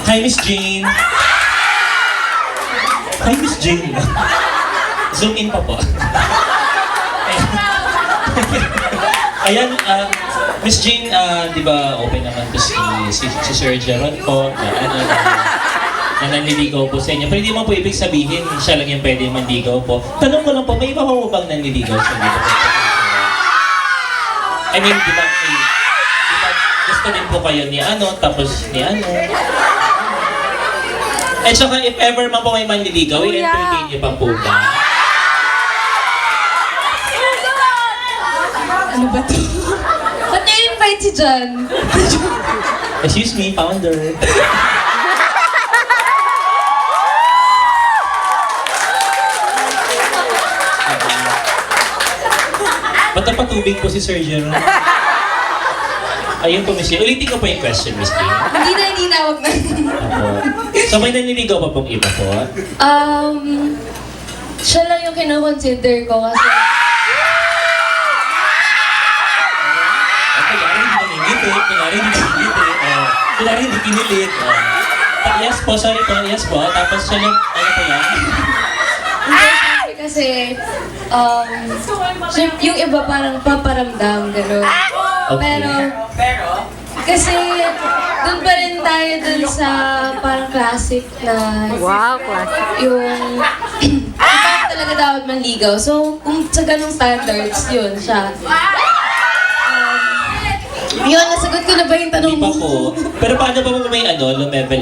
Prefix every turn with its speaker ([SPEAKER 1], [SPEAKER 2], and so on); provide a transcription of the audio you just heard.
[SPEAKER 1] Hi, Miss Jane. Hi, Miss Jane. Zoom in pa po. Ayan, Miss Jane, di ba open naman to si Sir Jeron po na nanliligaw po sa inyo. Pero hindi mo po ibig sabihin, siya lang yung pwede manligaw po. Tanong ko lang po, may iba po bang nanliligaw sa inyo? I mean, di ba gusto din po kayo ni ano, tapos ni ano. At saka if ever man po may manliligaw, i-entertain niyo pa po ba?
[SPEAKER 2] Ano ba to? Ba't niyo invite si John?
[SPEAKER 1] Excuse me, founder. Ba't napatubig po si Sir Jeron? Ayun po, Miss Jane. Ulitin ko po yung question, Miss Jane.
[SPEAKER 2] Hindi na, wag na.
[SPEAKER 1] Ako. So may nanliligaw pa pong iba po?
[SPEAKER 2] Siya lang yung kinoconsider ko kasi...
[SPEAKER 1] Kunyari hindi naningiti, kunyari hindi naningiti, kunyari hindi kinilit. Yes po, sorry po, yes po. Tapos siya lang, ano po yan?
[SPEAKER 2] Hindi, kasi... yung iba parang paparamdam, gano'n.
[SPEAKER 1] Okay.
[SPEAKER 2] Pero... Kasi doon pa rin tayo dun sa parang classic na...
[SPEAKER 3] Wow, classic.
[SPEAKER 2] Yung... Bakit talaga dapat manligaw? So, kung sa ganung standards, yun siya. Yun, nasagot ko na ba yung tanong
[SPEAKER 1] Hindi pa
[SPEAKER 2] mo?
[SPEAKER 1] po. Pero paano ba may ano, low level